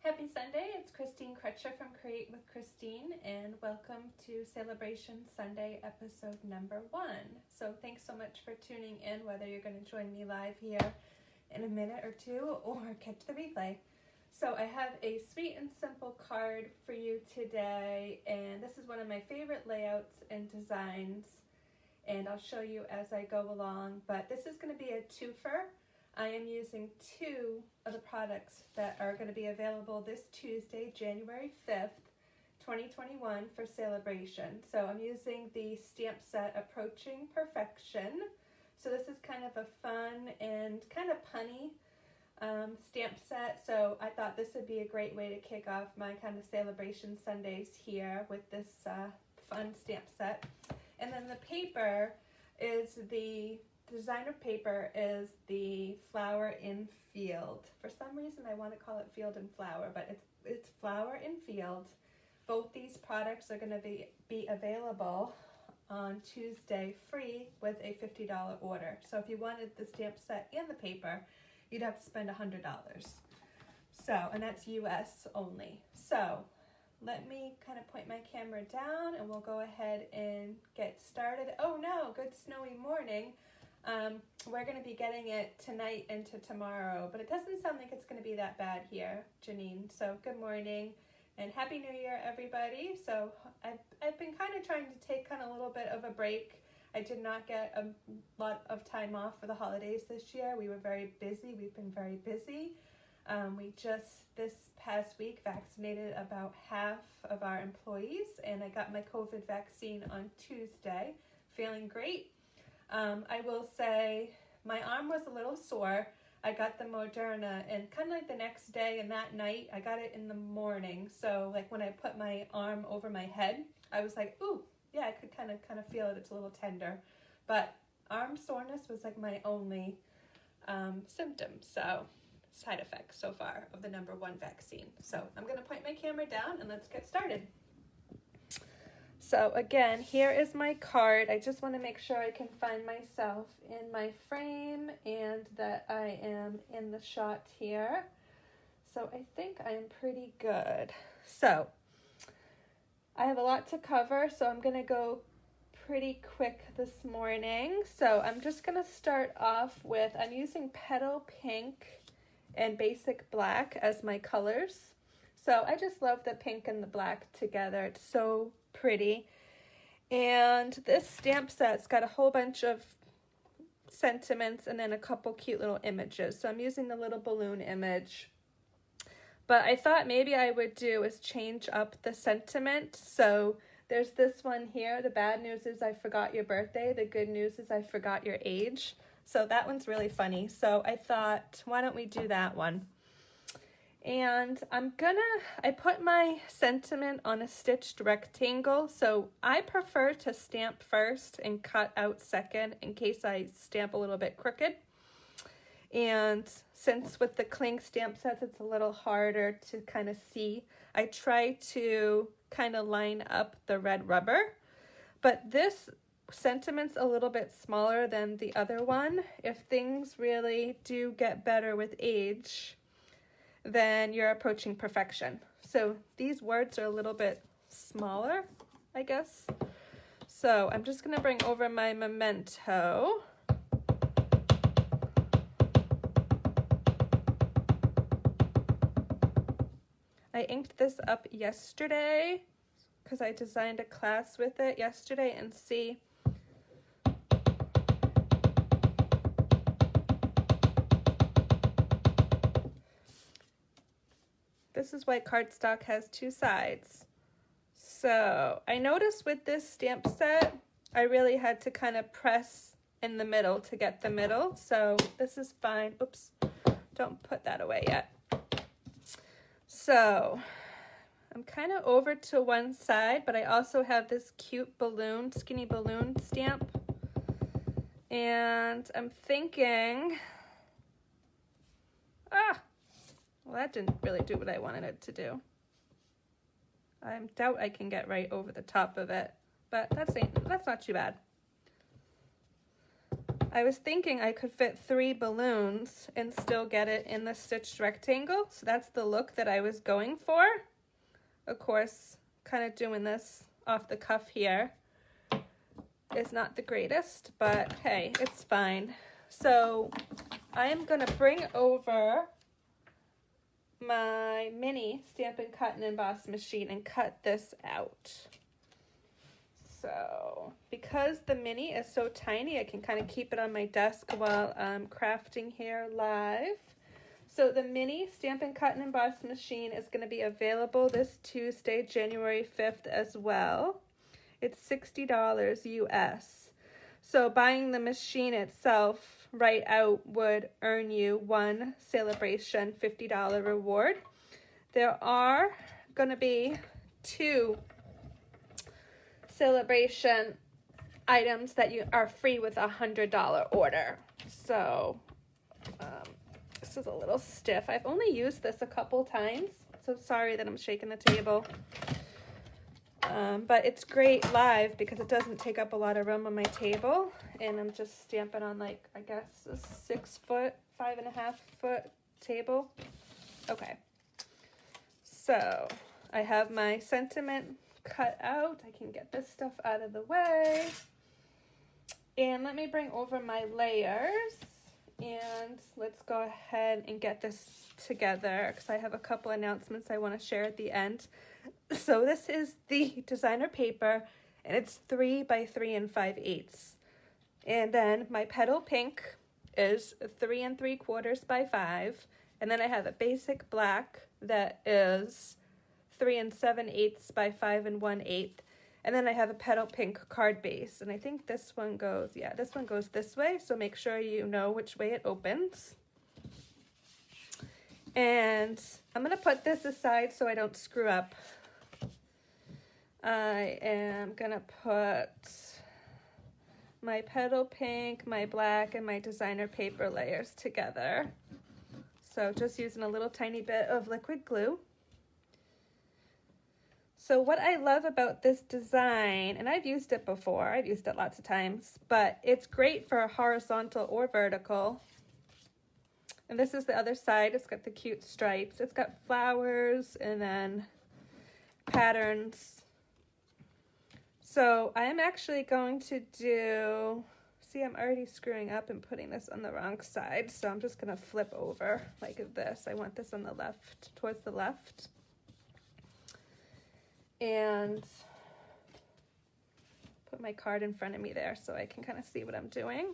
Happy Sunday, it's Christine Crutcher from Create with Christine, and welcome to Sale-A-Bration Sunday episode number 1. So thanks so much for tuning in, whether you're going to join me live here in a minute or two or catch the replay. So I have a sweet and simple card for you today, and this is one of my favorite layouts and designs, and I'll show you as I go along, but this is going to be a twofer. I am using 2 of the products that are going to be available this Tuesday, January 5th, 2021 for Sale-A-Bration. So I'm using the stamp set Approaching Perfection. So this is kind of a fun and kind of punny stamp set. So I thought this would be a great way to kick off my kind of Sale-A-Bration Sundays here with this fun stamp set. And then the paper is the designer paper is the Flower in Field. For some reason I want to call it Field and Flower, but it's Flower in Field. Both these products are going to be available on Tuesday free with a $50 order. So if you wanted the stamp set and the paper, you'd have to spend $100. So, and that's US only. So let me kind of point my camera down and we'll go ahead and get started. Oh no, good snowy morning. We're going to be getting it tonight into tomorrow, but it doesn't sound like it's going to be that bad here, Janine. So good morning and Happy New Year, everybody. So I've been kind of trying to take kind of a little bit of a break. I did not get a lot of time off for the holidays this year. We were very busy. We've been very busy. We just this past week vaccinated about half of our employees, and I got my COVID vaccine on Tuesday. Feeling great. I will say my arm was a little sore. I got the Moderna, and kind of like the next day and that night, I got it in the morning. So like when I put my arm over my head, I was like, ooh, yeah, I could kind of feel it. It's a little tender. But arm soreness was like my only symptom. So side effect so far of the #1 vaccine. So I'm going to point my camera down and let's get started. So again, here is my card. I just want to make sure I can find myself in my frame and that I am in the shot here. So I think I'm pretty good. So I have a lot to cover, so I'm going to go pretty quick this morning. So I'm just going to start off with, I'm using Petal Pink and Basic Black as my colors. So I just love the pink and the black together. It's so pretty. And this stamp set's got a whole bunch of sentiments and then a couple cute little images. So I'm using the little balloon image. But I thought maybe I would do is change up the sentiment. So there's this one here. The bad news is I forgot your birthday. The good news is I forgot your age. So that one's really funny. So I thought, why don't we do that one? And I put my sentiment on a stitched rectangle. So I prefer to stamp first and cut out second in case I stamp a little bit crooked. And since with the Cling stamp sets, it's a little harder to kind of see, I try to kind of line up the red rubber. But this sentiment's a little bit smaller than the other one. If things really do get better with age, then you're approaching perfection. So these words are a little bit smaller, I guess. So I'm just going to bring over my memento. I inked this up yesterday because I designed a class with it yesterday, and see, this is why cardstock has 2 sides. So I noticed with this stamp set, I really had to kind of press in the middle to get the middle. So this is fine. Oops, don't put that away yet. So I'm kind of over to one side, but I also have this cute balloon, skinny balloon stamp. And I'm thinking, well, that didn't really do what I wanted it to do. I doubt I can get right over the top of it, but that's not too bad. I was thinking I could fit 3 balloons and still get it in the stitched rectangle. So that's the look that I was going for. Of course, kind of doing this off the cuff here is not the greatest, but hey, it's fine. So I am going to bring over my mini Stampin' Cut and Emboss machine and cut this out. So because the mini is so tiny, I can kind of keep it on my desk while I'm crafting here live. So the mini Stampin' Cut and Emboss machine is going to be available this Tuesday, January 5th as well. It's $60 US. So buying the machine itself right out would earn you 1 Sale-A-Bration $50 reward. There are going to be 2 Sale-A-Bration items that you are free with a $100 order. So this is a little stiff. I've only used this a couple times, so sorry that I'm shaking the table. But it's great live because it doesn't take up a lot of room on my table, and I'm just stamping on, like, I guess a 6 foot, 5.5 foot table. Okay, so I have my sentiment cut out. I can get this stuff out of the way, and let me bring over my layers, and let's go ahead and get this together because I have a couple announcements I want to share at the end. So this is the designer paper, and it's 3 by 3 5/8. And then my Petal Pink is 3 3/4 by 5. And then I have a basic black that is 3 7/8 by 5 1/8. And then I have a Petal Pink card base. And I think this one goes, yeah, this one goes this way. So make sure you know which way it opens. And I'm going to put this aside so I don't screw up. I am going to put my Petal Pink, my black, and my designer paper layers together. So just using a little tiny bit of liquid glue. So what I love about this design, and I've used it before, I've used it lots of times, but it's great for horizontal or vertical. And this is the other side. It's got the cute stripes. It's got flowers and then patterns. So I am actually going to do, see, I'm already screwing up and putting this on the wrong side. So I'm just going to flip over like this. I want this on the left, towards the left. And put my card in front of me there so I can kind of see what I'm doing.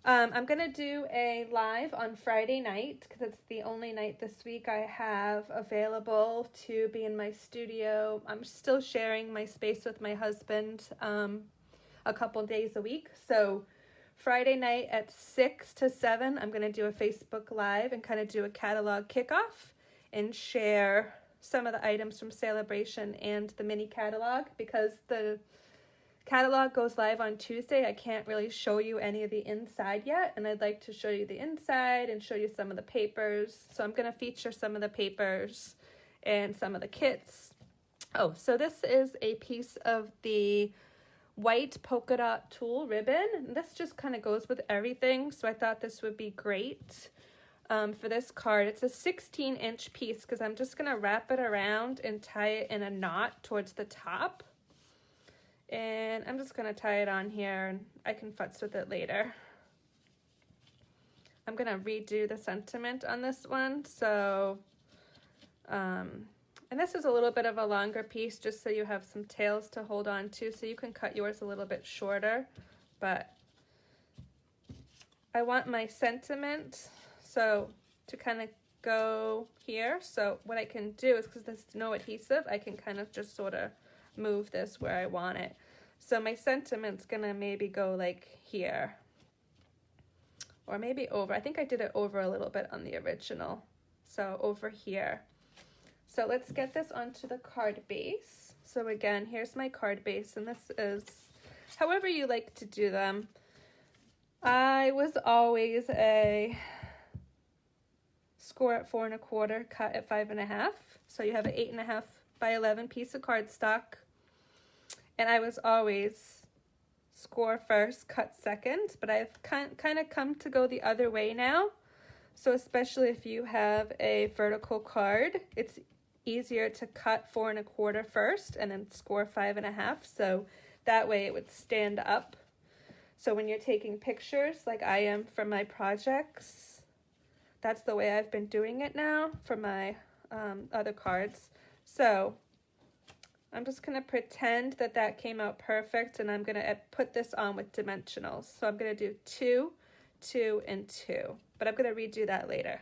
I'm going to do a live on Friday night because it's the only night this week I have available to be in my studio. I'm still sharing my space with my husband a couple days a week. So Friday night at 6 to 7, I'm going to do a Facebook Live and kind of do a catalog kickoff and share some of the items from Sale-A-Bration and the mini catalog because the catalog goes live on Tuesday. I can't really show you any of the inside yet, and I'd like to show you the inside and show you some of the papers. So I'm going to feature some of the papers and some of the kits. Oh, so this is a piece of the white polka dot tulle ribbon. This just kind of goes with everything, so I thought this would be great for this card. It's a 16-inch piece because I'm just going to wrap it around and tie it in a knot towards the top. And I'm just going to tie it on here, and I can futz with it later. I'm going to redo the sentiment on this one. So, and this is a little bit of a longer piece just so you have some tails to hold on to. So you can cut yours a little bit shorter. But I want my sentiment so to kind of go here. So what I can do is, because there's no adhesive, I can kind of just sort of move this where I want it. So my sentiment's gonna maybe go like here, or maybe over. I think I did it over a little bit on the original, so over here. So let's get this onto the card base. So again, here's my card base, and this is however you like to do them. I was always a score at 4 1/4, cut at 5 1/2. So you have an 8 1/2 by 11 piece of cardstock. And I was always score first, cut second, but I've kind of come to go the other way now. So especially if you have a vertical card, it's easier to cut 4 1/4 first and then score 5 1/2. So that way it would stand up. So when you're taking pictures like I am for my projects, that's the way I've been doing it now for my other cards. So I'm just going to pretend that that came out perfect, and I'm going to put this on with dimensionals. So I'm going to do 2, 2, and 2, but I'm going to redo that later.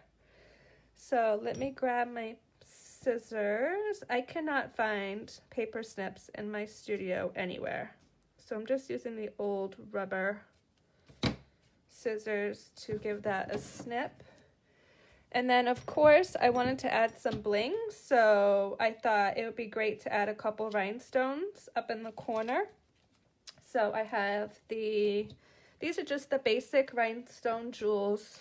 So let me grab my scissors. I cannot find paper snips in my studio anywhere. So I'm just using the old rubber scissors to give that a snip. And then, of course, I wanted to add some bling, so I thought it would be great to add a couple rhinestones up in the corner. So I have these are just the basic rhinestone jewels,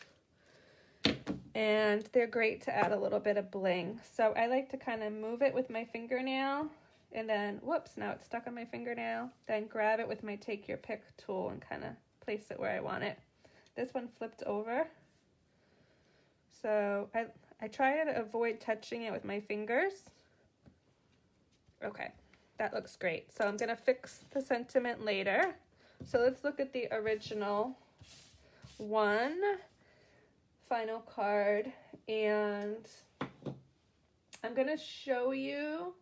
and they're great to add a little bit of bling. So I like to kind of move it with my fingernail, and then, whoops, now it's stuck on my fingernail. Then grab it with my take your pick tool and kind of place it where I want it. This one flipped over. So I try to avoid touching it with my fingers. Okay, that looks great. So I'm going to fix the sentiment later. So let's look at the original one, final card, and I'm going to show you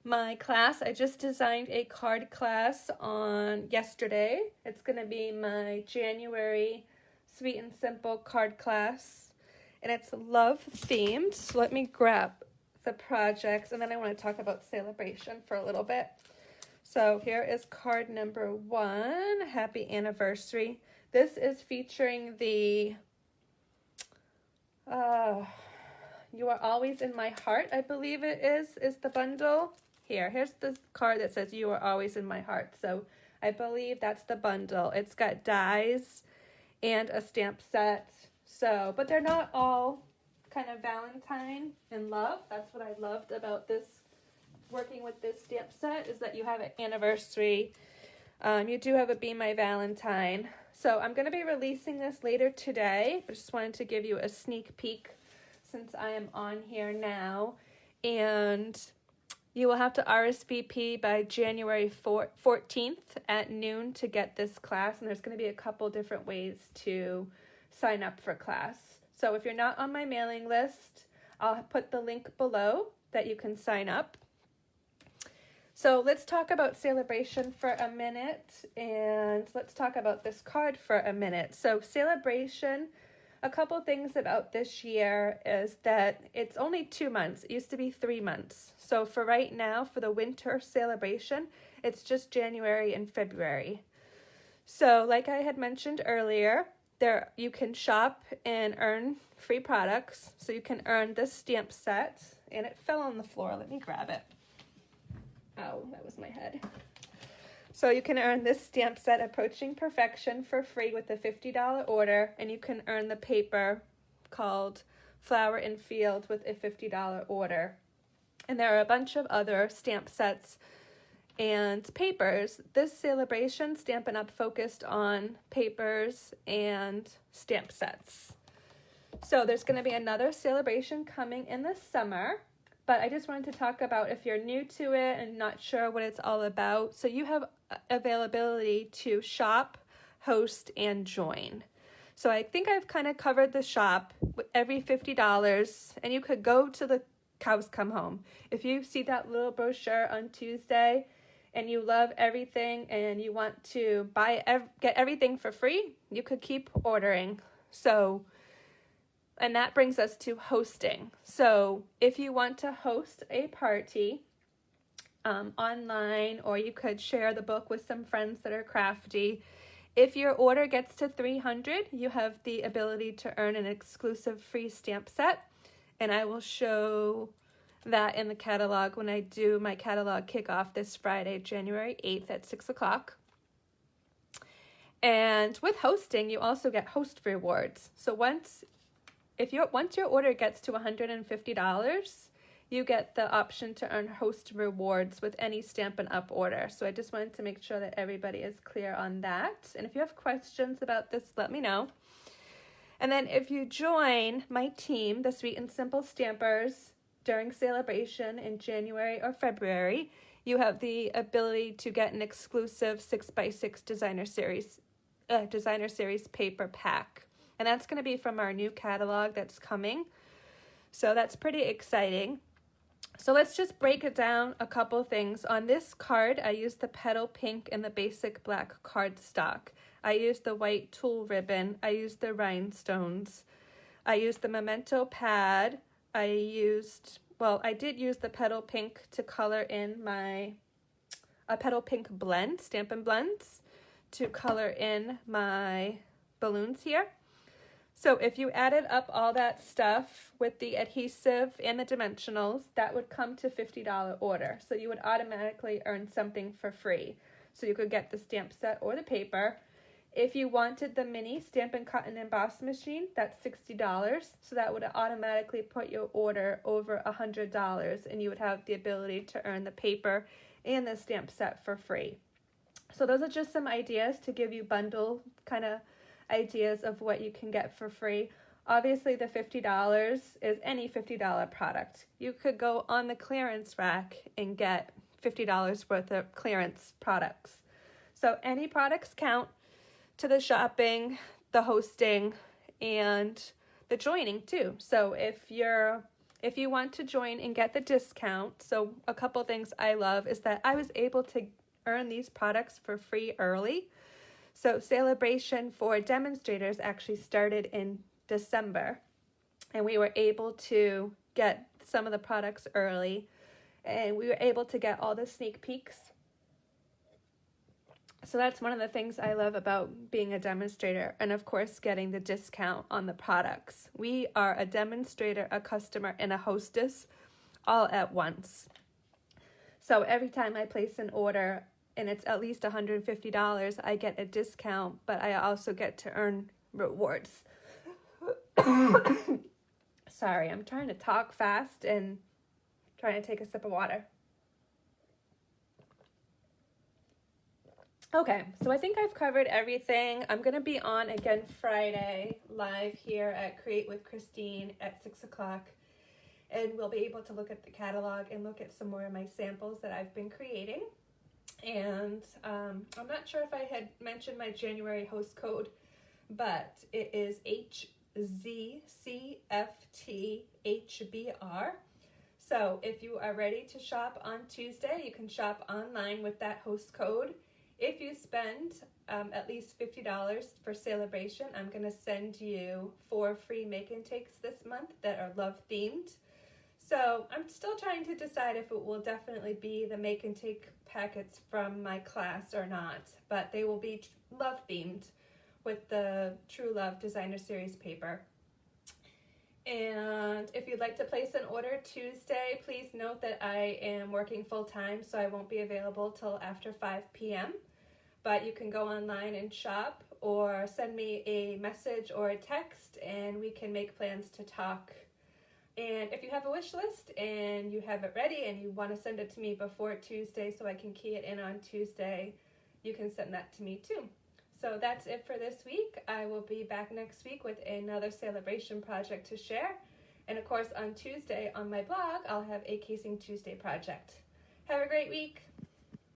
my class. I just designed a card class on yesterday. It's going to be my January Sweet and Simple card class. And it's love themed. So let me grab the projects, and then I want to talk about Sale-A-Bration for a little bit. So here is card number 1, Happy Anniversary. This is featuring the You Are Always in My Heart, I believe it is the bundle. Here's the card that says You Are Always in My Heart. So I believe that's the bundle. It's got dies and a stamp set. So, but they're not all kind of Valentine and love. That's what I loved about this, working with this stamp set, is that you have an anniversary. You do have a Be My Valentine. So I'm going to be releasing this later today, but just wanted to give you a sneak peek since I am on here now. And you will have to RSVP by January 14th at noon to get this class. And there's going to be a couple different ways to sign up for class. So if you're not on my mailing list, I'll put the link below that you can sign up. So let's talk about Sale-A-Bration for a minute, and let's talk about this card for a minute. So Sale-A-Bration, a couple things about this year is that it's only 2 months. It used to be 3 months. So for right now, for the winter Sale-A-Bration, it's just January and February. So like I had mentioned earlier, there you can shop and earn free products. So you can earn this stamp set, and it fell on the floor. Let me grab it. Oh, that was my head. So you can earn this stamp set, Approaching Perfection, for free with a $50 order, and you can earn the paper called Flower and Field with a $50 order. And there are a bunch of other stamp sets and papers. This Sale-A-Bration Stampin' Up! Focused on papers and stamp sets. So there's going to be another Sale-A-Bration coming in the summer, but I just wanted to talk about if you're new to it and not sure what it's all about. So you have availability to shop, host, and join. So I think I've kind of covered the shop with every $50, and you could go to the cows come home. If you see that little brochure on Tuesday and you love everything and you want to get everything for free, you could keep ordering. So, and that brings us to hosting. So if you want to host a party online, or you could share the book with some friends that are crafty, if your order gets to 300, you have the ability to earn an exclusive free stamp set. And I will show that in the catalog when I do my catalog kickoff this Friday, January 8th at 6 o'clock. And with hosting, you also get host rewards. So once your order gets to $150, you get the option to earn host rewards with any Stampin' Up! Order. So I just wanted to make sure that everybody is clear on that. And if you have questions about this, let me know. And then if you join my team, the Sweet and Simple Stampers, during Sale-A-Bration in January or February, you have the ability to get an exclusive 6x6 Designer Series paper pack. And that's going to be from our new catalog that's coming. So that's pretty exciting. So let's just break it down a couple things. On this card, I used the Petal Pink and the basic black cardstock. I used the white tulle ribbon. I used the rhinestones. I used the memento pad. I did use the Petal Pink to color in my Petal Pink blend, Stampin' Blends, to color in my balloons here. So if you added up all that stuff with the adhesive and the dimensionals, that would come to $50 order. So you would automatically earn something for free. So you could get the stamp set or the paper. If you wanted the mini Stampin' Cut and Emboss machine, that's $60. So that would automatically put your order over $100, and you would have the ability to earn the paper and the stamp set for free. So those are just some ideas to give you bundle kind of ideas of what you can get for free. Obviously, the $50 is any $50 product. You could go on the clearance rack and get $50 worth of clearance products. So any products count to the shopping, the hosting, and the joining too. So if you want to join and get the discount, so a couple things I love is that I was able to earn these products for free early. So Sale-A-Bration for demonstrators actually started in December, and we were able to get some of the products early, and we were able to get all the sneak peeks. So that's one of the things I love about being a demonstrator, and of course getting the discount on the products. We are a demonstrator, a customer, and a hostess all at once. So every time I place an order and it's at least $150, I get a discount, but I also get to earn rewards. Sorry, I'm trying to talk fast and trying to take a sip of water. Okay, so I think I've covered everything. I'm going to be on again Friday live here at Create with Christine at 6 o'clock. And we'll be able to look at the catalog and look at some more of my samples that I've been creating. And I'm not sure if I had mentioned my January host code, but it is HZCFTHBR. So if you are ready to shop on Tuesday, you can shop online with that host code. If you spend at least $50 for Sale-A-Bration, I'm going to send you 4 free make and takes this month that are love themed. So I'm still trying to decide if it will definitely be the make and take packets from my class or not, but they will be love themed with the True Love Designer Series paper. And if you'd like to place an order Tuesday, please note that I am working full time, so I won't be available till after 5 p.m. But you can go online and shop or send me a message or a text and we can make plans to talk. And if you have a wish list and you have it ready and you want to send it to me before Tuesday so I can key it in on Tuesday, you can send that to me too. So that's it for this week. I will be back next week with another Sale-A-Bration project to share. And of course on Tuesday on my blog, I'll have a Casing Tuesday project. Have a great week.